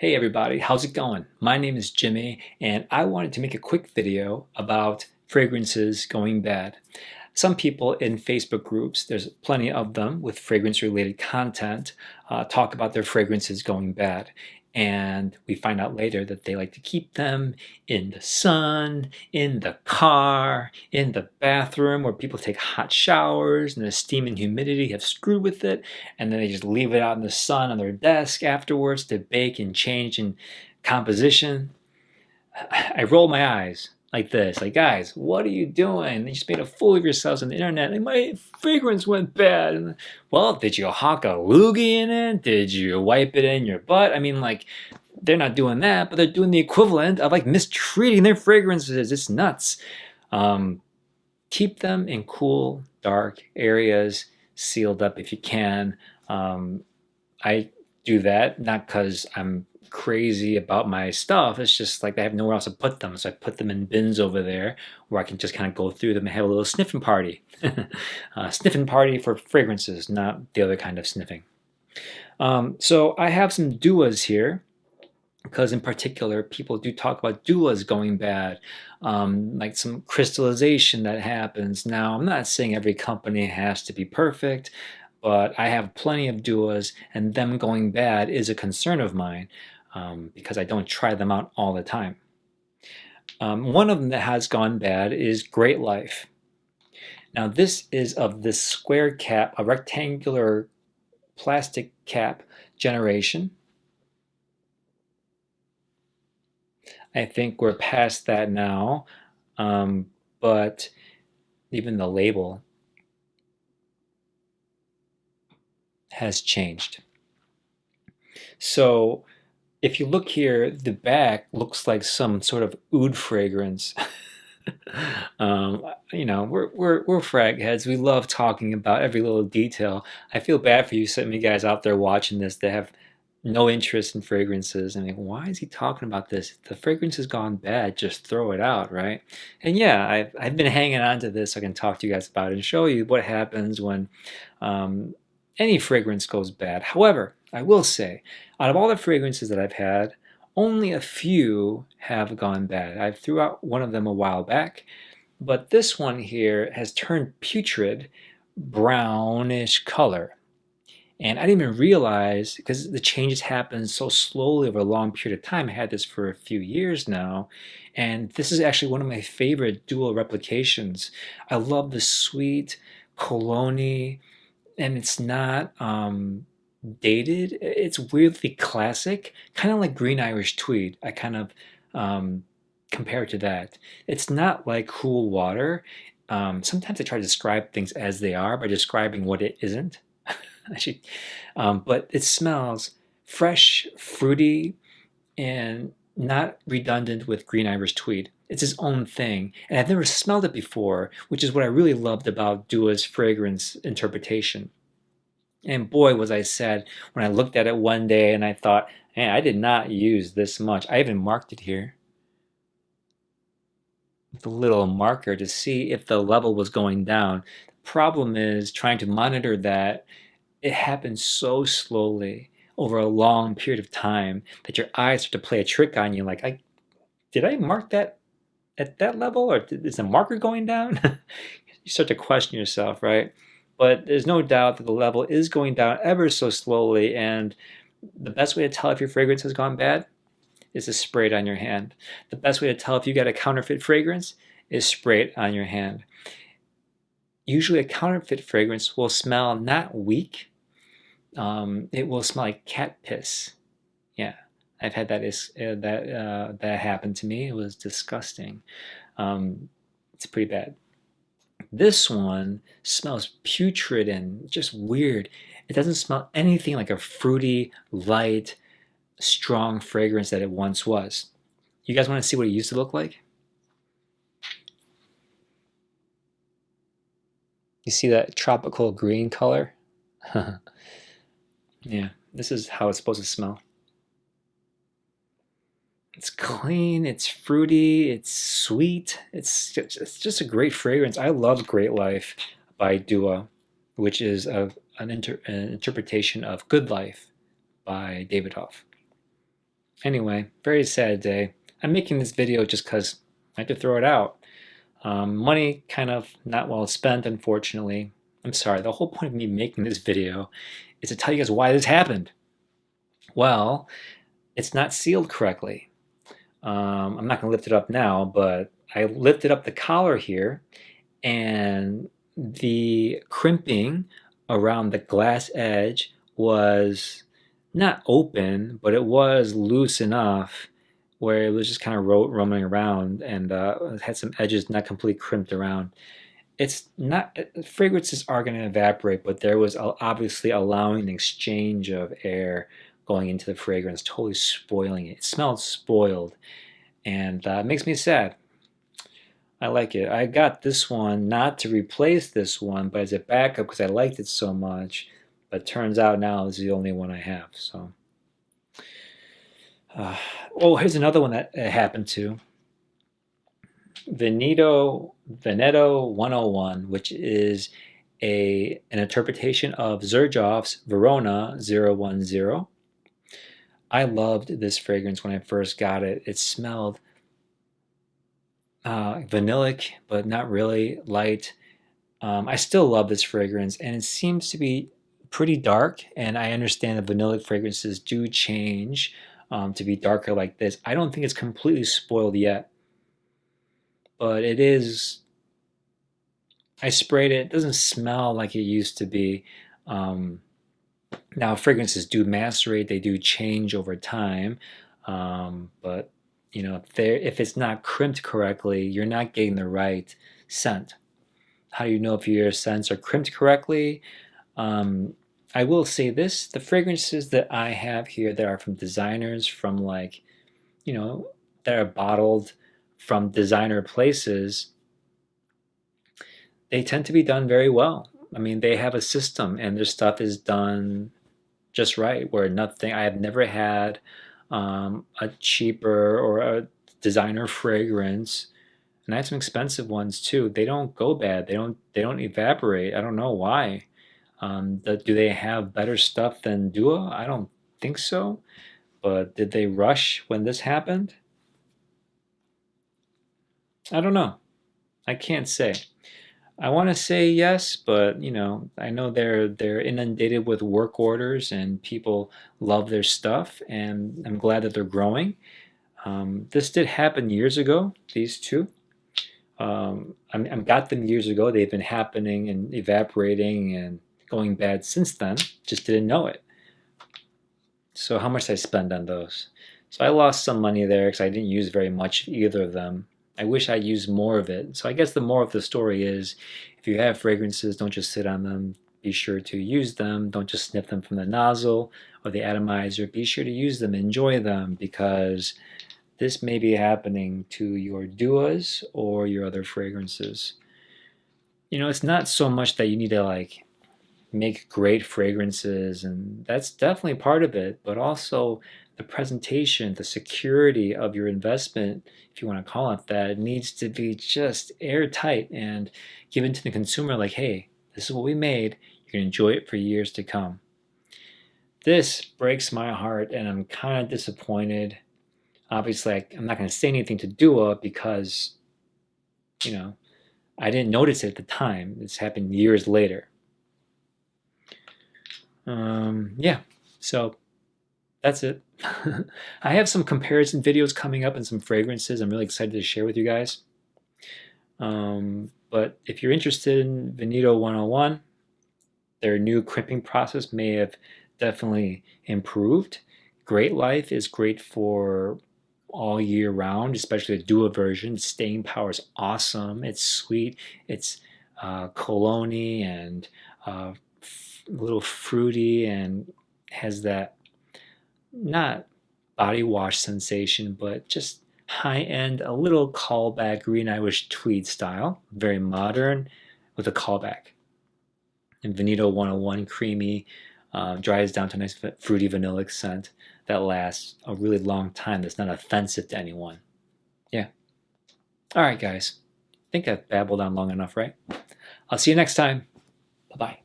Hey everybody, how's it going? My name is Jimmy and I wanted to make a quick video about fragrances going bad. Some people in Facebook groups, there's plenty of them with fragrance related content, talk about their fragrances going bad. And we find out later that they like to keep them in the sun, in the car, in the bathroom where people take hot showers and the steam and humidity have screwed with it. And then they just leave it out in the sun on their desk afterwards to bake and change in composition. I roll my eyes like this, like, guys, what are you doing? You just made a fool of yourselves on the internet. Like, my fragrance went bad. And, well, did you hawk a loogie in it? Did you wipe it in your butt? I mean, like, they're not doing that, but they're doing the equivalent of like mistreating their fragrances. It's nuts. Keep them in cool, dark areas, sealed up if you can. I do that not because I'm crazy about my stuff. It's just like I have nowhere else to put them. So I put them in bins over there where I can just kind of go through them and have a little sniffing party. Sniffing party for fragrances, not the other kind of sniffing. So I have some duas here because in particular people do talk about duas going bad, like some crystallization that happens. Now, I'm not saying every company has to be perfect, but I have plenty of duas and them going bad is a concern of mine because I don't try them out all the time. One of them that has gone bad is Great Life. Now this is of this square cap, a rectangular plastic cap generation. I think we're past that now, but even the label has changed. So if you look here, the back looks like some sort of oud fragrance. You know, we're frag heads. We love talking about every little detail. I feel bad for you, some of you guys out there watching this that have no interest in fragrances. I mean, why is he talking about this? If the fragrance has gone bad, just throw it out, right? And yeah, I've been hanging on to this so I can talk to you guys about it and show you what happens when any fragrance goes bad. However, I will say, out of all the fragrances that I've had, only a few have gone bad. I threw out one of them a while back, but this one here has turned putrid, brownish color. And I didn't even realize, because the changes happen so slowly over a long period of time. I had this for a few years now, and this is actually one of my favorite dual replications. I love the sweet cologne, and it's not dated. It's weirdly classic, kind of like Green Irish Tweed. I kind of compare it to that. It's not like cool water. Sometimes I try to describe things as they are by describing what it isn't. Actually, but it smells fresh, fruity, and not redundant with Green Irish Tweed. It's its own thing, and I've never smelled it before, which is what I really loved about Dua's fragrance interpretation. And boy, was I sad when I looked at it one day and I thought, man, I did not use this much. I even marked it here with a little marker to see if the level was going down. The problem is trying to monitor that. It happens so slowly over a long period of time that your eyes start to play a trick on you. Like, did I mark that at that level, or is the marker going down? You start to question yourself, right? But there's no doubt that the level is going down ever so slowly, and the best way to tell if your fragrance has gone bad is to spray it on your hand. The best way to tell if you got a counterfeit fragrance is spray it on your hand. Usually a counterfeit fragrance will smell not weak, it will smell like cat piss. Yeah, I've had that happened to me. It was disgusting. It's pretty bad. This one smells putrid and just weird. It doesn't smell anything like a fruity, light, strong fragrance that it once was. You guys want to see what it used to look like? You see that tropical green color? Yeah, this is how it's supposed to smell. It's clean, it's fruity, it's sweet. It's just a great fragrance. I love Great Life by Dua, which is an interpretation of Good Life by David Hoff. Anyway, very sad day. I'm making this video just because I had to throw it out. Money kind of not well spent, unfortunately. I'm sorry, the whole point of me making this video is to tell you guys why this happened. Well, it's not sealed correctly. I'm not going to lift it up now, but I lifted up the collar here, and the crimping around the glass edge was not open, but it was loose enough where it was just kind of roaming around, and it had some edges not completely crimped around. It's not, fragrances are going to evaporate, but there was obviously allowing an exchange of air going into the fragrance, totally spoiling it. It smelled spoiled, and it makes me sad. I like it. I got this one not to replace this one, but as a backup because I liked it so much. But turns out now this is the only one I have. So, oh, here's another one that it happened to. Veneto 101, which is an interpretation of Xerjoff's Verona 010. I loved this fragrance when I first got it. It smelled vanillic, but not really light. I still love this fragrance, and it seems to be pretty dark, and I understand that vanillic fragrances do change to be darker like this. I don't think it's completely spoiled yet, but it is. I sprayed it. It doesn't smell like it used to be. Now, fragrances do macerate. They do change over time, but you know, if it's not crimped correctly, you're not getting the right scent. How do you know if your scents are crimped correctly? I will say this, the fragrances that I have here that are from designers, from like, you know, that are bottled from designer places, they tend to be done very well. I mean, they have a system and their stuff is done just right, where nothing, I have never had a cheaper or a designer fragrance, and I have some expensive ones too. They don't go bad. They don't evaporate. I don't know why. Do they have better stuff than Dua? I don't think so. But did they rush when this happened? I don't know. I can't say. I want to say yes, but you know, I know they're inundated with work orders and people love their stuff, and I'm glad that they're growing. This did happen years ago. These two. I got them years ago. They've been happening and evaporating and going bad since then. Just didn't know it. So how much did I spend on those? So I lost some money there because I didn't use very much of either of them. I wish I used more of it. So I guess the moral of the story is, if you have fragrances, don't just sit on them. Be sure to use them. Don't just sniff them from the nozzle or the atomizer. Be sure to use them. Enjoy them, because this may be happening to your Duas or your other fragrances. You know, it's not so much that you need to like make great fragrances, and that's definitely part of it, but also the presentation, the security of your investment, if you want to call it that, needs to be just airtight and given to the consumer like, hey, this is what we made. You can enjoy it for years to come. This breaks my heart, and I'm kind of disappointed. Obviously, I'm not going to say anything to Dua because, you know, I didn't notice it at the time. This happened years later. Yeah, so that's it. I have some comparison videos coming up and some fragrances I'm really excited to share with you guys. But if you're interested in Veneto 101, their new crimping process may have definitely improved. Great Life is great for all year round, especially the Dua version. Staying power is awesome. It's sweet. It's cologne-y and a little fruity, and has that not body wash sensation, but just high-end, a little callback Green Irish tweed style, very modern with a callback. And Veneto 101, creamy, dries down to a nice fruity vanillic scent that lasts a really long time, that's not offensive to anyone. Yeah. All right, guys. I think I've babbled on long enough, right? I'll see you next time. Bye-bye.